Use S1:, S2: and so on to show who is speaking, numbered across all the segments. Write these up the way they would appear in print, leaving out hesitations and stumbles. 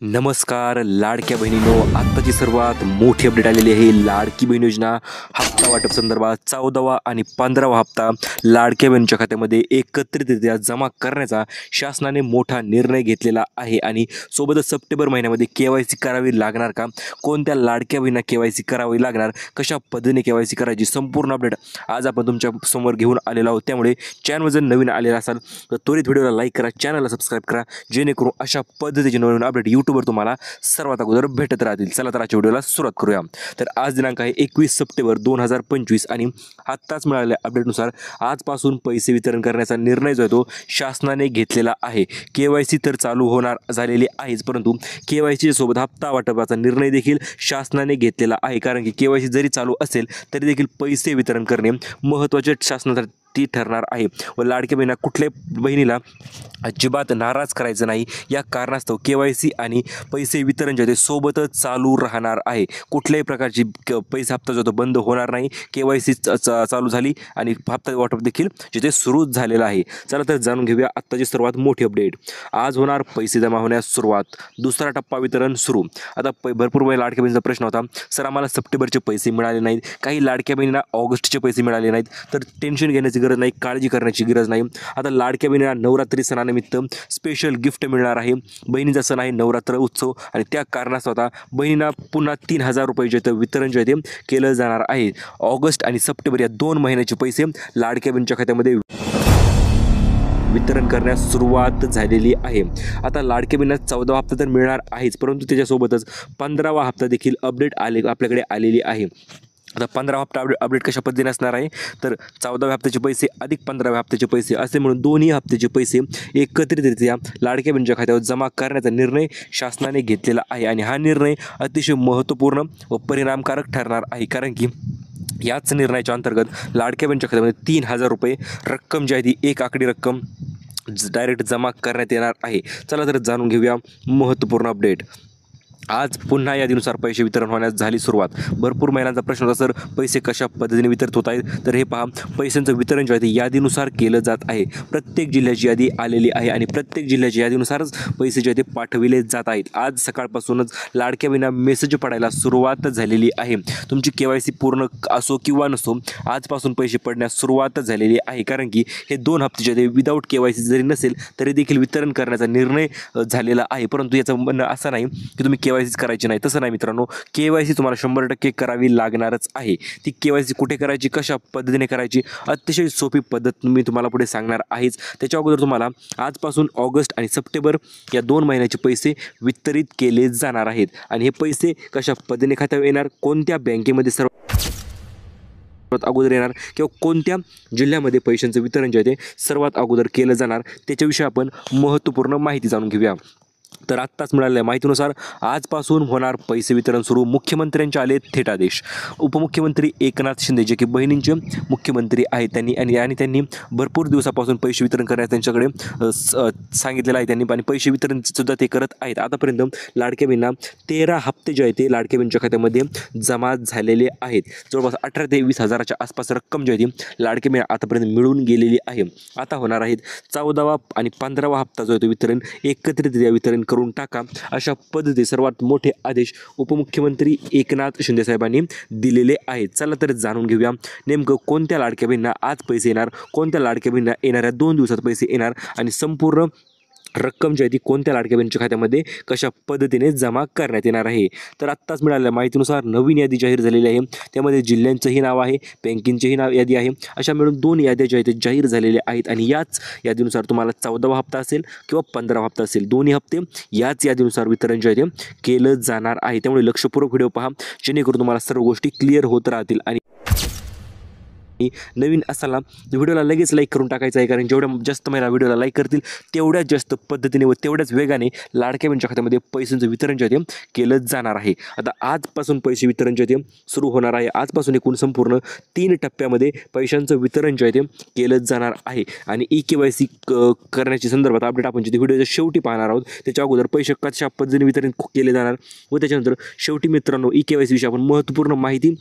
S1: नमस्कार लाडक्या बहिणींनो, आत्ताची सर्वात मोठी अपडेट आलेली आहे। लाडकी बहीण योजना हप्ता वाटप संदर्भात 14वा आणि 15वा हप्ता लाडक्या बहिणींच्या खात्यामध्ये एकत्रितरित्या जमा करण्याचा शासनाने मोठा निर्णय घेतलेला आहे। आणि सोबतच सप्टेंबर महिन्यामध्ये केवायसी करावी लागणार का, कोणत्या लाडक्या बहिणींना केवायसी करावी लागणार, कशा पद्धतीने केवायसी करायची, संपूर्ण अपडेट आज आपण तुमच्या समोर घेऊन आलेलो आहोत। त्यामुळे चॅनल जर नवीन आलेला असाल तर त्वरित व्हिडिओला लाईक करा, चॅनलला सबस्क्राईब करा, जेणेकरून अशा पद्धतीचे नवीन अपडेट यूट्यूबवर तुम्हाला सर्वात अगोदर भेटत राहतील। चला तर आजच्या व्हिडिओला सुरुवात करूया। तर आज दिनांक आहे 21 सप्टेंबर 2025 आणि आत्ताच मिळालेल्या अपडेटनुसार आजपासून पैसे वितरण करण्याचा निर्णय जो आहे तो शासनाने घेतलेला आहे। केवायसी तर चालू होणार झालेली आहेच, परंतु केवायसी सोबत हप्ता वाटपाचा निर्णय देखील शासनाने घेतलेला आहे। कारण की केवायसी जरी चालू असेल तरी देखील पैसे वितरण करणे महत्त्वाचे शासनासाठी ठरणार आहे। व लाडक्या बहिणींना कुठल्याही बहिणीला अजिबात नाराज करायचं नाही, या कारणास्तव केवायसी आणि पैसे वितरण जे ते सोबतच चालू राहणार आहे। कुठल्याही प्रकारची पैसा हप्ता जो तो बंद होणार नाही। केवायसी चालू झाली आणि हप्ता वाटप देखील जिथे सुरू झालेला आहे। चला तर जाणून घेऊया आत्ताची सर्वात मोठी अपडेट। आज होणार पैसे जमा होण्यास सुरुवात, दुसरा टप्पा वितरण सुरू। आता भरपूर वेळ लाडक्या बहिणीचा प्रश्न होता, सर आम्हाला सप्टेंबरचे पैसे मिळाले नाहीत, काही लाडक्या बहिणींना ऑगस्टचे पैसे मिळाले नाहीत, तर टेन्शन घेण्याची गरज नाही, काळजी करण्याची गरज नाही। आता लाडक्या बहिणींना नवरात्री सणानिमित्त स्पेशल गिफ्ट मिळणार आहे। बहिणीचा सण आहे नवरात्र उत्सव आणि त्या कारणास्तव आता बहिणींना पुन्हा 3000 रुपये जे वितरण जे ते केलं जाणार आहे। ऑगस्ट आणि सप्टेंबर या 2 महिन्याचे पैसे लाडक्या बहिणीच्या खात्यामध्ये वितरण करण्यास सुरुवात झालेली आहे। आता लाडक्या बहिणींना 14वा हप्ता तर मिळणार आहेच, परंतु त्याच्यासोबतच 15वा हप्ता देखील अपडेट आपल्याकडे आलेली आहे। आता 15वा हप्ता अपडेट कशा पद्धतीने असणार आहे, तर 14व्या हप्त्याचे पैसे अधिक 15व्या हप्त्याचे पैसे असे म्हणून दोन्ही हप्त्याचे पैसे एकत्रितरित्या लाडक्या बहिणीच्या खात्यावर जमा करण्याचा निर्णय शासनाने घेतलेला आहे। आणि हा निर्णय अतिशय महत्त्वपूर्ण व परिणामकारक ठरणार आहे, कारण की याच निर्णयाच्या अंतर्गत लाडक्या बहिणीच्या खात्यामध्ये 3000 रुपये रक्कम जी आहे ती एक आकडी रक्कम डायरेक्ट जमा करण्यात येणार आहे। चला तर जाणून घेऊया महत्त्वपूर्ण अपडेट। आज पुन्हा यादीनुसार पैसे वितरण होण्यास झाली सुरुवात। भरपूर महिलांचा प्रश्न होता, सर पैसे कशा पद्धतीने वितरित होत आहेत, तर हे पहा, पैशांचं वितरण जे आहे ते यादीनुसार केलं जात आहे। प्रत्येक जिल्ह्याची यादी आलेली आहे आणि प्रत्येक जिल्ह्याच्या यादीनुसारच पैसे जे आहे ते पाठविले जात आहेत। आज सकाळपासूनच लाडक्या बहिणींना मेसेज पडायला सुरुवात झालेली आहे। तुमची केवायसी पूर्ण असो किंवा नसो, आजपासून पैसे पडण्यास सुरुवात झालेली आहे, कारण की हे 2 हप्ते जे विदाऊट केवायसी जरी नसेल तरी देखील वितरण करण्याचा निर्णय झालेला आहे। परंतु याचं म्हणणं असं नाही की तुम्ही केवायसी करायची नाही, तसं नाही मित्रांनो। केवायसी तुम्हाला 100% करावी लागणारच आहे। ती केवायसी कुठे करायची, कशा पद्धतीने करायची, अतिशय सोपी पद्धत मी तुम्हाला पुढे सांगणार आहेच। त्याच्या अगोदर तुम्हाला आजपासून ऑगस्ट आणि सप्टेंबर या 2 महिन्याचे पैसे वितरित केले जाणार आहेत। आणि हे पैसे कशा पद्धतीने खात्यावर येणार, कोणत्या बँकेमध्ये सर्वात अगोदर येणार किंवा कोणत्या जिल्ह्यामध्ये पैशांचं वितरण जे आहे ते सर्वात अगोदर केलं जाणार, त्याच्याविषयी आपण महत्त्वपूर्ण माहिती जाणून घेऊया। तर आत्ताच मिळालेल्या माहितीनुसार आजपासून होणार पैसे वितरण सुरू। मुख्यमंत्र्यांचे आले थेट आदेश। उपमुख्यमंत्री एकनाथ शिंदे जे की बहिणींचे मुख्यमंत्री आहेत, त्यांनी भरपूर दिवसापासून पैसे वितरण करण्यास त्यांच्याकडे सांगितलेलं आहे त्यांनी, आणि पैसे वितरण सुद्धा ते करत आहेत। आतापर्यंत लाडक्या बहिणींना 13 हप्ते जे आहेत ते लाडक्या बहिणीच्या खात्यामध्ये जमा झालेले आहेत। जवळपास 18 ते 20 हजाराच्या आसपास रक्कम जी आहे ती लाडक्या बहिणी आतापर्यंत मिळून गेलेली आहे। आता होणार आहेत 14वा आणि 15वा हप्ता जो आहे तो वितरण एकत्रितरित्या वितरण करून टाका, अशा पद्धती सर्वात मोठे आदेश उपमुख्यमंत्री एकनाथ शिंदे साहेबांनी दिलेले आहेत। चला तर जाणून घेऊया नेमकं कोणत्या लाडक्या बहिणींना आज पैसे येणार, कोणत्या लाडक्या बहिणींना येणाऱ्या 2 दिवसात पैसे येणार आणि संपूर्ण रक्कम जी आहे ती कोणत्या लाडक्या बहिणीच्या खात्यामध्ये कशा पद्धतीने जमा करण्यात येणार आहे। तर आत्ताच मिळालेल्या माहितीनुसार नवीन यादी जाहीर झालेली आहे। त्यामध्ये जिल्ह्यांचंही नाव आहे, बँकेंचेही यादी आहे, अशा मिळून 2 याद्या ज्या आहेत जाहीर झालेल्या आहेत। आणि याच यादीनुसार तुम्हाला 14वा हप्ता असेल किंवा 15वा हप्ता असेल, दोन्ही हप्ते याच यादीनुसार वितरण जे आहे ते केलं जाणार आहे। त्यामुळे लक्षपूर्वक व्हिडिओ पहा, जेणेकरून तुम्हाला सर्व गोष्टी क्लिअर होत राहतील। आणि नवीन असाल ना तर व्हिडिओला लगेच लाईक करून टाकायचं आहे, कारण जेवढ्या जास्त महिला व्हिडिओला लाईक करतील तेवढ्याच जास्त पद्धतीने व तेवढ्याच वेगाने लाडक्या बहिणीच्या खात्यामध्ये पैशांचं वितरण जे आहे ते केलं जाणार आहे। आता आजपासून पैसे वितरण जे आहे ते सुरू होणार आहे। आजपासून एकूण संपूर्ण 3 टप्प्यामध्ये पैशांचं वितरण जे आहे ते केलं जाणार आहे। आणि केवायसी करण्याच्या संदर्भात अपडेट आपण जिथे व्हिडिओच्या शेवटी पाहणार आहोत, त्याच्या अगोदर पैसे कशा पद्धतीने वितरण केले जाणार व त्याच्यानंतर शेवटी मित्रांनो केवायसी विषयी आपण महत्त्वपूर्ण माहिती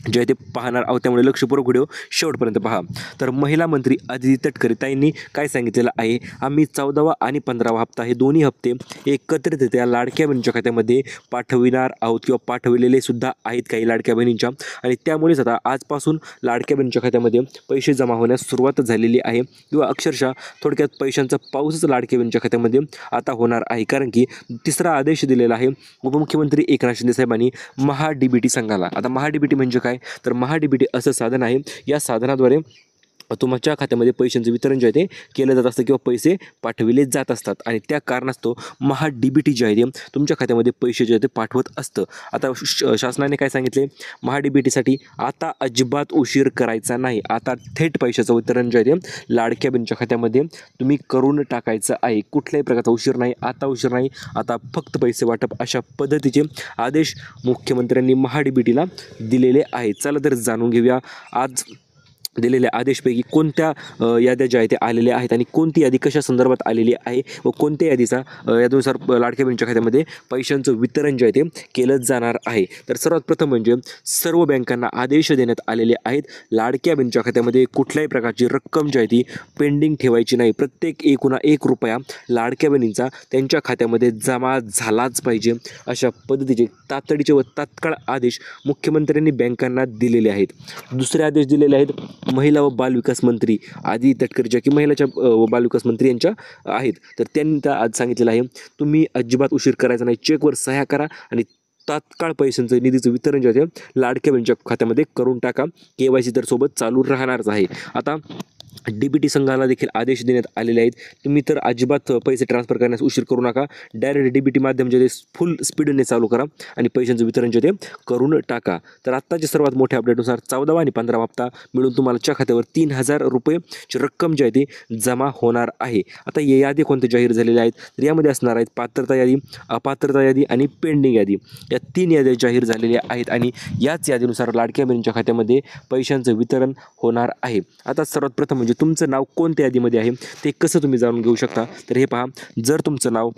S1: जे आहे ते पाहणार आहोत, त्यामुळे लक्षपूर्वक व्हिडिओ शेवटपर्यंत पहा. तर महिला मंत्री अदिती तटकरे ताईंनी काय सांगितलेलं आहे, आम्ही 14वा आणि 15वा हप्ता हे दोन्ही हप्ते एकत्रितरित्या लाडक्या बहिणीच्या खात्यामध्ये पाठविणार आहोत किंवा पाठवलेले सुद्धा आहेत काही लाडक्या बहिणींच्या, आणि त्यामुळेच आता आजपासून लाडक्या बहिणीच्या खात्यामध्ये पैसे जमा होण्यास सुरुवात झालेली आहे किंवा अक्षरशः थोडक्यात पैशांचा पाऊसच लाडक्या बहिणीच्या खात्यामध्ये आता होणार आहे. कारण की तिसरा आदेश दिलेला आहे उपमुख्यमंत्री एकनाथ शिंदे साहेबांनी महा-DBT संघाला. आता महा-DBT म्हणजे काय, तर महा-DBT असं साधन आहे, या साधनाद्वारे तुमच्या खात्यामध्ये पैशांचं वितरण जे आहे ते केलं जात असतं किंवा पैसे पाठविले जात असतात, आणि त्या कारणास्तव महा-DBT जे आहे ते तुमच्या खात्यामध्ये पैसे जे आहे ते पाठवत असतं. आता शासनाने काय सांगितले, महा-DBTसाठी आता अजिबात उशीर करायचा नाही. आता थेट पैशाचं वितरण जे आहे ते लाडक्या बहिणीच्या खात्यामध्ये तुम्ही करून टाकायचं आहे. कुठल्याही प्रकारचा उशीर नाही, आता उशीर नाही, आता फक्त पैसे वाटप, अशा पद्धतीचे आदेश मुख्यमंत्र्यांनी महा-DBTला दिलेले आहेत. चला तर जाणून घेऊया आज दिलेल्या आदेशपैकी कोणत्या याद्या ज्या आहेत ते आलेल्या आहेत आणि कोणती यादी कशा संदर्भात आलेली आहे व कोणत्या यादीचा यादीनुसार लाडक्या बहिणीच्या खात्यामध्ये पैशांचं वितरण जे आहे ते केलं जाणार आहे. तर सर्वात प्रथम म्हणजे सर्व बँकांना आदेश देण्यात आलेले आहेत, लाडक्या बहिणीच्या खात्यामध्ये कुठल्याही प्रकारची रक्कम जी आहे ती पेंडिंग ठेवायची नाही. प्रत्येक एकूणा एक रुपया लाडक्या बहिणींचा त्यांच्या खात्यामध्ये जमा झालाच पाहिजे, अशा पद्धतीचे तातडीचे व तात्काळ आदेश मुख्यमंत्र्यांनी बँकांना दिलेले आहेत. दुसरे आदेश दिलेले आहेत महिला व बालविकास मंत्री अदिती तटकरे, ज्या की महिलाच्या व बालविकास मंत्री यांच्या आहेत. तर त्यांनी आज सांगितलेलं आहे, तुम्ही अजिबात उशीर करायचा नाही, चेकवर सह्या करा आणि तात्काळ पैशांचं निधीचं वितरण जे आहे लाडक्या बहिणीच्या खात्यामध्ये करून टाका. KYC तर सोबत चालू राहणारच आहे. आता DBT संघाला देखील आदेश देण्यात आलेले आहेत, तुम्ही तर अजिबात पैसे ट्रान्सफर करण्यास उशीर करू नका, डायरेक्ट DBT माध्यम जे फुल स्पीडने चालू करा आणि पैशांचं वितरण जे ते करून टाका. तर आत्ताच्या सर्वात मोठ्या अपडेटनुसार 14वा आणि 15वा हप्ता मिळून तुम्हाला खात्यावर 3000 रुपयेची रक्कम जी आहे ती जमा होणार आहे. आता या यादी कोणत्या जाहीर झालेल्या आहेत, तर यामध्ये असणार आहेत पात्रता यादी, अपात्रता यादी आणि पेंडिंग यादी, या 3 याद्या जाहीर झालेल्या आहेत आणि याच यादीनुसार लाडक्या बहिणीच्या खात्यामध्ये पैशांचं वितरण होणार आहे. आता सर्वात प्रथम म्हणजे तुमचं नाव कोणत्या यादीमध्ये आहे ते कसं तुम्ही जाणून घेऊ शकता, तर हे पहा, जर तुमचं नाव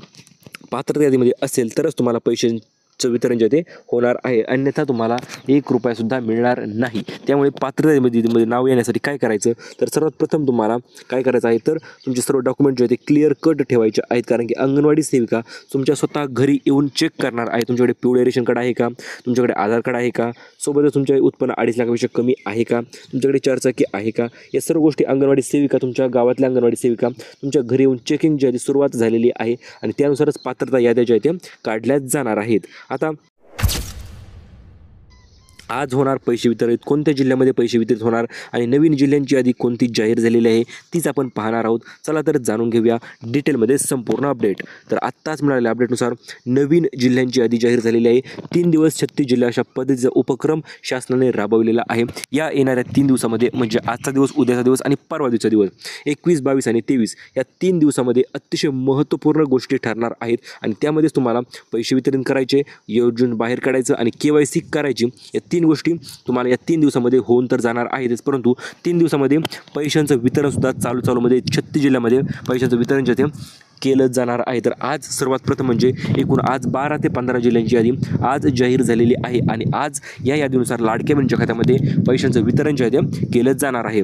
S1: पात्रता यादीमध्ये असेल तरच तुम्हाला पैशांचं वितरण जे ते होणार आहे, अन्यथा तुम्हाला 1 रुपयासुद्धा मिळणार नाही. त्यामुळे पात्रता यादीमध्ये नाव येण्यासाठी काय करायचं, तर सर्वात प्रथम तुम्हाला काय करायचं आहे, तर तुमचे सर्व डॉक्युमेंट जे ते क्लिअर कट ठेवायचे आहेत. कारण की अंगणवाडी सेविका तुमच्या स्वतः घरी येऊन चेक करणार आहे, तुमच्याकडे पिवळे रेशन कार्ड आहे का, तुमच्याकडे आधार कार्ड आहे का, सोबतच तुमच्या उत्पन्न 2.5 लाखापेक्षा कमी आहे का, तुमच्याकडे 4 चाकी आहे का, या सर्व गोष्टी अंगणवाडी सेविका, तुमच्या गावातल्या अंगणवाडी सेविका तुमच्या घरी येऊन चेकिंग जी आहे सुरुवात झालेली आहे आणि त्यानुसारच पात्रता याद्या ज्या आहेत त्या काढल्या जाणार आहेत. आता आज होणार पैसे वितरित, कोणत्या जिल्ह्यामध्ये पैसे वितरित होणार आणि नवीन जिल्ह्यांची यादी कोणती जाहीर झालेली आहे तीच आपण पाहणार आहोत. चला तर जाणून घेऊया डिटेलमध्ये संपूर्ण अपडेट. तर आत्ताच मिळालेल्या अपडेटनुसार नवीन जिल्ह्यांची यादी जाहीर झालेली आहे. 3 दिवस 36 जिल्हे अशा पद्धतीचा उपक्रम शासनाने राबवलेला आहे. या येणाऱ्या 3 दिवसामध्ये म्हणजे आजचा दिवस, उद्याचा दिवस आणि परवा दिवसाचा दिवस 21, 22 आणि 23 या 3 दिवसामध्ये अतिशय महत्त्वपूर्ण गोष्टी ठरणार आहेत आणि त्यामध्येच तुम्हाला पैसे वितरण करायचे, योजना बाहेर काढायचं आणि KYC करायची. या 3 गोष्टी तुम्हाला या 3 दिवसामध्ये होऊन तर जाणार आहेतच, परंतु 3 दिवसामध्ये पैशांचं वितरणसुद्धा चालूमध्ये 36 जिल्ह्यामध्ये पैशांचं वितरण जे ते केलं जाणार आहे. तर आज सर्वात प्रथम म्हणजे एकूण आज 12 ते 15 जिल्ह्यांची यादी आज जाहीर झालेली आहे आणि आज या यादीनुसार लाडक्या बहिणीच्या खात्यामध्ये पैशांचं वितरण जे आहे ते केलं जाणार आहे.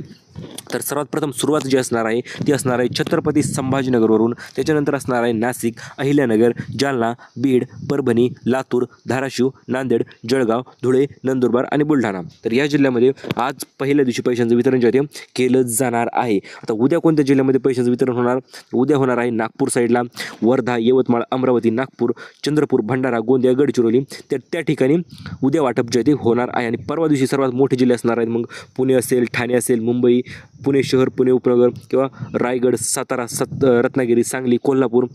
S1: तर सर्वात प्रथम सुरुवात जी असणार आहे ती असणार आहे छत्रपती संभाजीनगरवरून, त्याच्यानंतर असणार आहे नाशिक, अहिल्यानगर, जालना, बीड, परभणी, लातूर, धाराशिव, नांदेड, जळगाव, धुळे, नंदुरबार आणि बुलढाणा. तर या जिल्ह्यामध्ये आज पहिल्या दिवशी पैशांचं वितरण जे आहे ते केलं जाणार आहे. आता उद्या कोणत्या जिल्ह्यामध्ये पैशांचं वितरण होणार, उद्या होणार आहे नागपूर साईडला, वर्धा, यवतमाळ, अमरावती, नागपूर, चंद्रपूर, भंडारा, गोंदिया, गडचिरोली, त्या ठिकाणी उद्या वाटप जे आहे ते होणार आहे. आणि परवा दिवशी सर्वात मोठे जिल्हे असणार आहेत, मग पुणे असेल, ठाणे असेल, मुंबई, पुणे शहर, पुणे उपनगर किंवा रायगड, सातारा, रत्नागिरी, सांगली, कोल्हापूर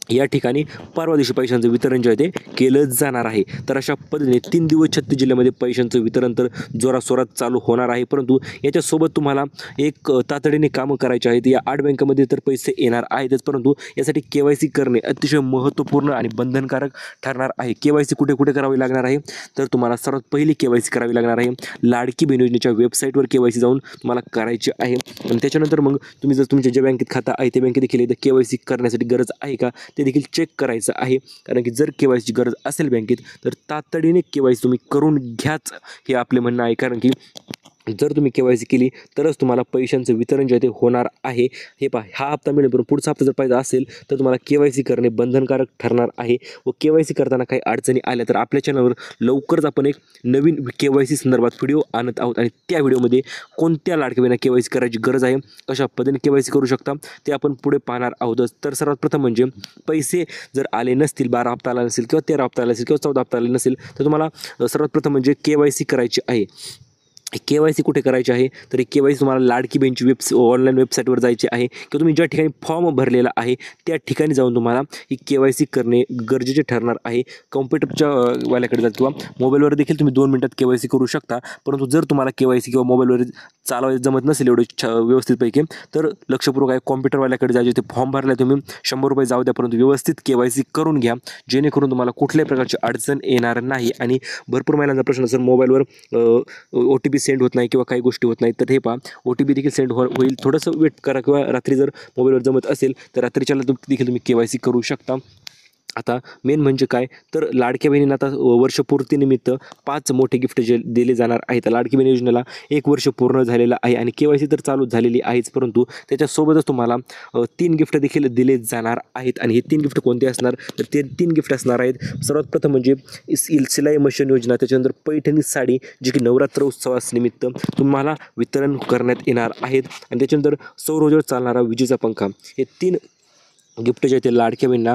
S1: या ठिकाणी परवा दिवशी पैशांचं वितरण जे आहे ते केलं जाणार आहे. तर अशा पद्धतीने 3 दिवस 36 जिल्ह्यामध्ये पैशांचं वितरण तर जोराशोरात चालू होणार आहे. परंतु याच्यासोबत तुम्हाला एक तातडीने कामं करायची आहेत. या 8 बँकामध्ये तर पैसे येणार आहेतच, परंतु यासाठी KYC करणे अतिशय महत्त्वपूर्ण आणि बंधनकारक ठरणार आहे. KYC कुठे कुठे करावी लागणार आहे, तर तुम्हाला सर्वात पहिली KYC करावी लागणार आहे लाडकी बहीण योजनेच्या वेबसाईटवर KYC जाऊन तुम्हाला करायची आहे. आणि त्याच्यानंतर मग तुम्ही जर तुमच्या ज्या बँकेत खाता आहे त्या बँकेत देखील KYC करण्यासाठी गरज आहे का ते देखील चेक करायचं आहे. कारण की जर KYCची गरज असेल बँकेत तर तातडीने KYC तुम्ही करून घ्याच हे आपले म्हणणं आहे. कारण की जर तुम्ही KYC केली तरच तुम्हाला पैशांचं वितरण जे आहे ते होणार आहे. हे पहा, हा हप्ता मिळेपर्यंत पुढचा हप्ता जर पाहिजे असेल तर तुम्हाला KYC करणे बंधनकारक ठरणार आहे. व KYC करताना काही अडचणी आल्या तर आपल्या चॅनलवर लवकरच आपण एक नवीन KYC संदर्भात व्हिडिओ आणत आहोत आणि त्या व्हिडिओमध्ये कोणत्या लाडक्या बहिणींना KYC करायची गरज आहे, कशा पद्धतीने KYC करू शकता ते आपण पुढे पाहणार आहोतच. तर सर्वात प्रथम म्हणजे पैसे जर आले नसतील, 12 हप्ता आला नसेल किंवा 13 हप्ता आला नसेल किंवा 14 हप्ता आला नसेल तर तुम्हाला सर्वात प्रथम म्हणजे KYC करायची आहे. KYC कुठे करायची आहे तर KYC तुम्हाला लाडकी बहीणची ऑनलाईन वेबसाईटवर जायचे आहे किंवा तुम्ही ज्या ठिकाणी फॉर्म भरलेला आहे त्या ठिकाणी जाऊन तुम्हाला ही KYC करणे गरजेचे ठरणार आहे. कॉम्प्युटरच्या वाल्याकडे जा किंवा मोबाईलवर देखील तुम्ही 2 मिनिटात KYC करू शकता. परंतु जर तुम्हाला KYC किंवा मोबाईलवर चालवायला जमत नसेल एवढं व्यवस्थितपैकी तर लक्षपूर्वक आहे कॉम्प्युटरवाल्याकडे जायचे, ते फॉर्म भरला तुम्ही 100 रुपये जाऊ द्या, परंतु व्यवस्थित KYC करून घ्या जेणेकरून तुम्हाला कुठल्याही प्रकारची अडचण येणार नाही. आणि भरपूर महिलांचा प्रश्न असेल मोबाईलवर OTP सेंड होत नाही किंवा काही गोष्टी होत नाहीत तर हे पहा OTP देखील सेंड होईल. थोडंसं वेट करा किंवा रात्री जर मोबाईलवर जमत असेल तर रात्रीच्याला देखील तुम्ही KYC करू शकता. आता मेन म्हणजे काय तर लाडक्या बहिणींना आता वर्षपूर्तीनिमित्त 5 मोठे गिफ्ट जे दिले जाणार आहेत. लाडकी बहीण योजनेला 1 वर्ष पूर्ण झालेलं आहे आणि KYC तर चालू झालेली आहेच, परंतु त्याच्यासोबतच तुम्हाला 3 गिफ्ट देखील दिले जाणार आहेत. आणि हे 3 गिफ्ट कोणते असणार तर ते 3 गिफ्ट असणार आहेत. सर्वात प्रथम म्हणजे सिलाई मशीन योजना, त्याच्यानंतर पैठणी साडी जी की नवरात्र उत्सवानिमित्त तुम्हाला वितरण करण्यात येणार आहेत. आणि त्याच्यानंतर सौर ऊर्जेवर चालणारा विजेचा पंखा, हे 3 गिफ्ट जे ते लाडक्या बहिणींना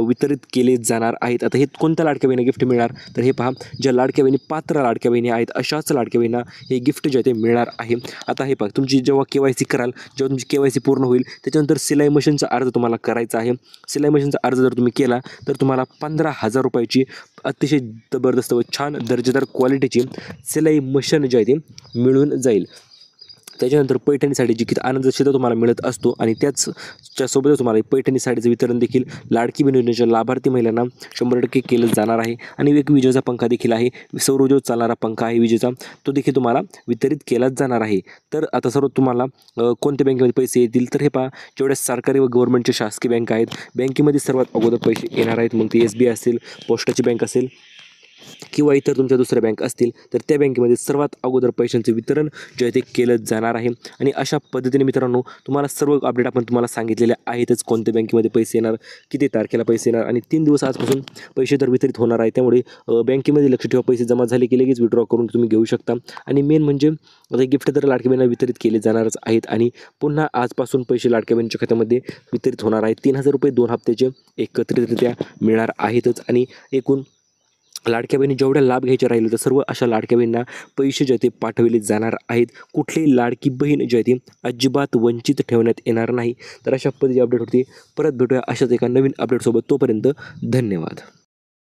S1: वितरित केले जाणार आहेत. आता हे कोणत्या लाडक्या बहिणींना गिफ्ट मिळणार तर हे पहा, ज्या लाडक्या बहिणी पात्र लाडक्या बहिणी आहेत अशाच लाडक्या बहिणींना हे गिफ्ट जे ते मिळणार आहे. आता हे पहा, तुमची जेव्हा KYC कराल, जेव्हा तुमची KYC पूर्ण होईल त्याच्यानंतर सिलाई मशीनचा अर्ज तुम्हाला करायचा आहे. सिलाई मशीनचा अर्ज जर तुम्ही केला तर तुम्हाला 15,000 रुपयाची अतिशय जबरदस्त व छान दर्जेदार क्वालिटीची सिलाई मशीन जी आहे ती मिळून जाईल. त्याच्यानंतर पैठणी साडी जी की आनंद सुद्धा तुम्हाला मिळत असतो आणि त्याच्यासोबतच तुम्हाला पैठणी साडीचं वितरण देखील लाडकी बहीण योजनेच्या लाभार्थी महिलांना 100% केलं जाणार आहे. आणि एक विजेचा पंखा देखील आहे, सौर ऊर्जेवर चालणारा पंखा आहे विजेचा, तो देखील तुम्हाला वितरित केला जाणार आहे. तर आता सर्व तुम्हाला कोणत्या बँकेमध्ये पैसे येतील तर हे पहा, जेवढ्या सरकारी व गव्हर्नमेंटच्या शासकीय बँका आहेत बँकेमध्ये सर्वात अगोदर पैसे येणार आहेत. मग ती SBI असेल, पोस्टाची बँक असेल किंवा इतर तुमच्या दुसऱ्या बँक असतील तर त्या बँकेमध्ये सर्वात अगोदर पैशांचे वितरण जे आहे ते केलं जाणार आहे. आणि अशा पद्धतीने मित्रांनो तुम्हाला सर्व अपडेट आपण तुम्हाला सांगितलेले आहेतच, कोणत्या बँकेमध्ये पैसे येणार, किती तारखेला पैसे येणार आणि 3 दिवस आजपासून पैसे तर वितरित होणार आहे. त्यामुळे बँकेमध्ये लक्ष ठेवा, पैसे जमा झाले की लगेच विड्रॉ करून तुम्ही घेऊ शकता. आणि मेन म्हणजे आता गिफ्ट तर लाडक्या बहिणींना वितरित केले जाणारच आहेत आणि पुन्हा आजपासून पैसे लाडक्या बहिणीच्या खात्यामध्ये वितरित होणार आहेत. 3,000 रुपये 2 हप्त्याचे एकत्रितरित्या मिळणार आहेतच. आणि एकूण लाडक्या बहिणी जेवढ्या लाभ घ्यायचे राहिले तर सर्व अशा लाडक्या बहिणींना पैसे जे ते पाठवले जाणार आहेत. कुठलीही लाडकी बहीण जी आहे ती अजिबात वंचित ठेवण्यात येणार नाही. तर अशा पद्धतीची अपडेट होती. परत भेटूया अशाच एका नवीन अपडेटसोबत. तोपर्यंत धन्यवाद.